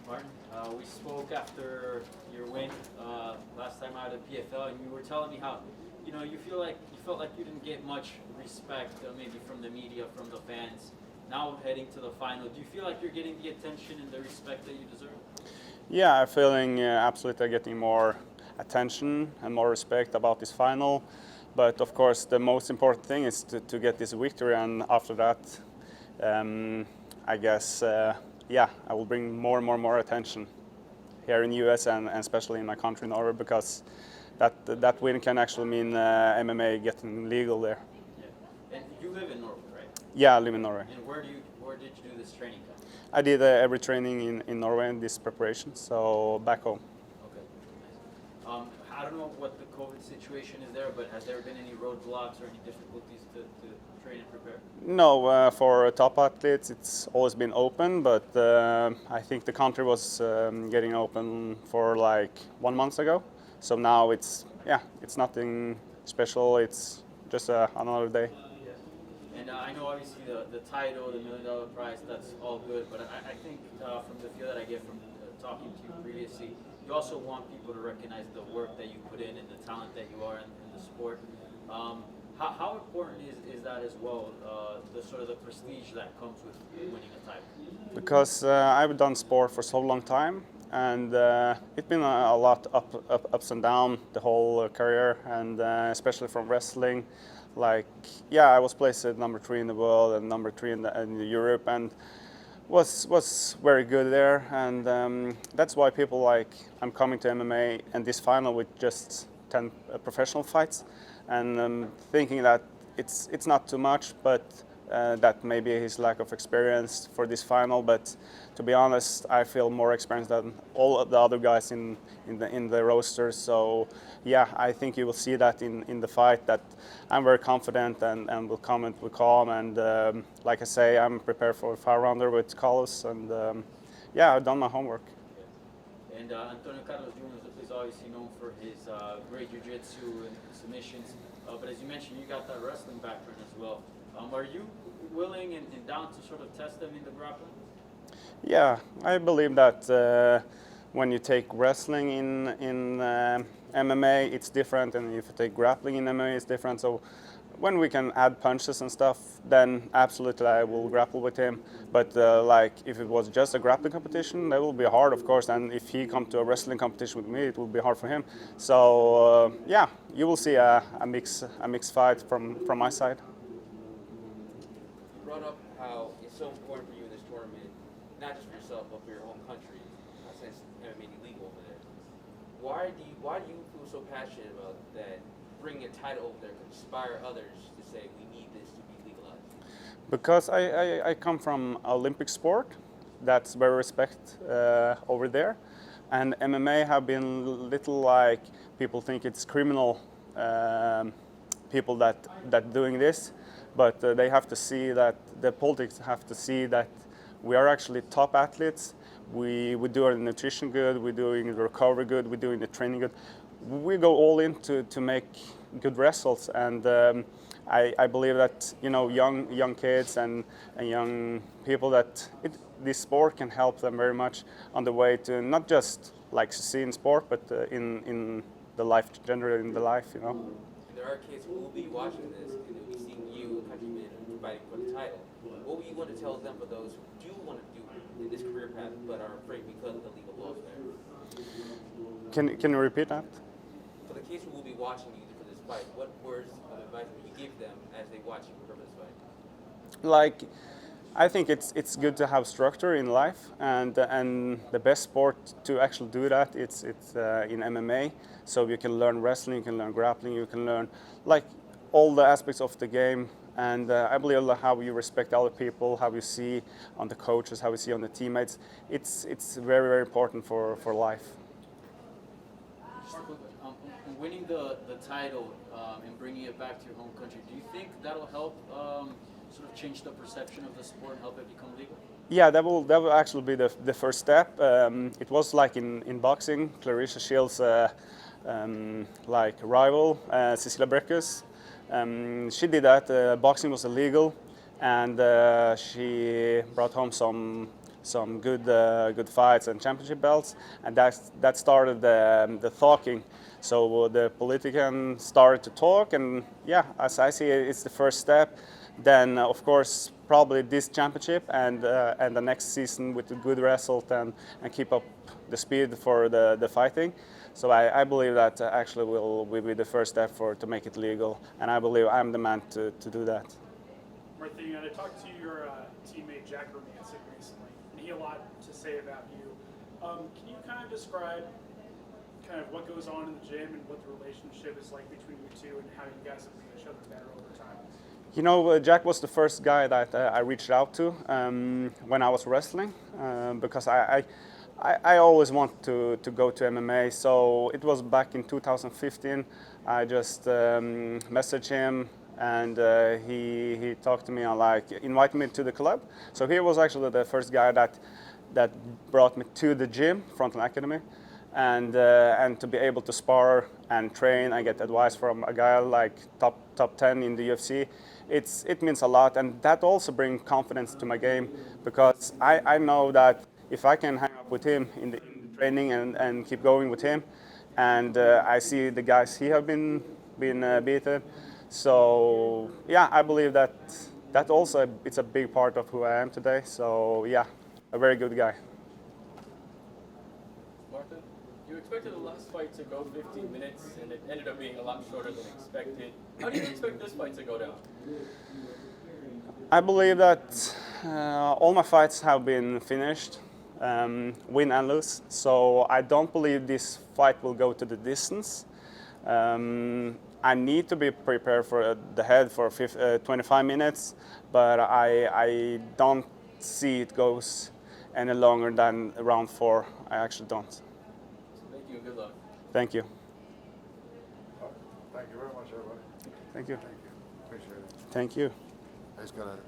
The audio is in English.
Martin, we spoke after your win last time out at PFL, and you were telling me how, you felt like you didn't get much respect, maybe from the media, from the fans. Now heading to the final, do you feel like you're getting the attention and the respect that you deserve? Yeah, I'm feeling absolutely getting more attention and more respect about this final. But of course, the most important thing is to get this victory, and after that, I guess, I will bring more attention here in the US and especially in my country, Norway, because that win can actually mean MMA getting legal there. Yeah. And you live in Norway, right? Yeah, I live in Norway. And where did you do this training camp? I did every training in Norway in this preparation, so back home. Okay, nice. I don't know what the COVID situation is there, but has there been any roadblocks or any difficulties to train and prepare? No, for top athletes it's always been open, but I think the country was getting open for like 1 month ago. So now it's nothing special. It's just another day. Yeah. And I know obviously the title, the $1 million prize, that's all good, but I think from the feel that I get from talking to you previously, you also want people to recognize the work that you put in and the talent that you are in the sport. How important is that as well, the sort of the prestige that comes with winning a title? Because I've done sport for so long time, and it's been a lot ups and downs the whole career, and especially from wrestling. Like, I was placed at number 3 in the world and number 3 in Europe, and was very good there, and that's why people like I'm coming to MMA and this final with just 10 professional fights, and thinking that it's not too much, but that maybe his lack of experience for this final. But to be honest, I feel more experienced than all of the other guys in the roster. So I think you will see that in the fight, that I'm very confident and will come and will calm. And like I say, I'm prepared for a 5-rounder with Carlos, and I've done my homework. And Antonio Carlos Jr. is obviously known for his great jiu-jitsu and submissions. But as you mentioned, you got that wrestling background as well. Are you willing and down to sort of test them in the grappling? Yeah, I believe that when you take wrestling in MMA, it's different, and if you take grappling in MMA, it's different. So when we can add punches and stuff, then absolutely I will grapple with him. But like if it was just a grappling competition, that will be hard, of course. And if he come to a wrestling competition with me, it will be hard for him. So you will see a mixed fight from my side. You brought up how it's so important for you in this tournament, not just for yourself, but for your home country, since MMA is legal over there. Why do you feel so passionate about that? Bringing a title over there could inspire others to say we need this to be legalized? Because I come from Olympic sport, that's very respect over there, and MMA have been little like people think it's criminal people that doing this, but they have to see that the politics have to see that we are actually top athletes. We do our nutrition good, we're doing the recovery good, we're doing the training good. We go all in to make good results, and I believe that young kids and young people that this sport can help them very much on the way to not just like succeed in sport, but in the life, generally in the life. There are kids who will be watching this and they'll be seeing you, a countryman, fighting for the title. What would you want to tell them for those who do want to do in this career path but are afraid because of the legal laws there? Can you repeat that? For the kids who will be watching you for this fight, what words of advice would you give them as they watch you for this fight? Like, I think it's good to have structure in life, and the best sport to actually do that it's in MMA. So you can learn wrestling, you can learn grappling, you can learn like all the aspects of the game. And I believe how you respect other people, how you see on the coaches, how you see on the teammates. It's very important for life. Winning the title and bringing it back to your home country, do you think that'll help sort of change the perception of the sport and help it become legal? Yeah, that will actually be the first step. It was like in boxing, Clarissa Shields' like rival, Cecilia Brækhus. She did that. Boxing was illegal, and she brought home some some good fights and championship belts, and that started the talking. So the politicians started to talk, and yeah, as I see it, it's the first step. Then of course probably this championship and the next season with a good result and keep up the speed for the fighting. So I believe that actually will be the first step to make it legal, and I believe I'm the man to do that. Marthin, I talked to your teammate Jack Romancic recently, and he had a lot to say about you. Can you kind of describe kind of what goes on in the gym and what the relationship is like between you two and how you guys have made each other better over time? You know, Jack was the first guy that I reached out to when I was wrestling because I always want to go to MMA. So it was back in 2015. I just messaged him, and he talked to me and like invited me to the club. So he was actually the first guy that brought me to the gym, Frontline Academy, and to be able to spar and train and get advice from a guy like top 10 in the UFC. It means a lot, and that also brings confidence to my game, because I know that if I can hang up with him in the training and keep going with him, and I see the guys he have been beaten. So yeah, I believe that also it's a big part of who I am today. So yeah, a very good guy. Marthin, you expected the last fight to go 15 minutes, and it ended up being a lot shorter than expected. How do you expect this fight to go down? I believe that all my fights have been finished, win and lose. So I don't believe this fight will go to the distance. I need to be prepared for the head for 25 minutes, but I don't see it goes any longer than round 4. I actually don't. Thank you and good luck. Thank you. Thank you very much, everybody. Thank you. Thank you. Appreciate it. Thank you. I just gotta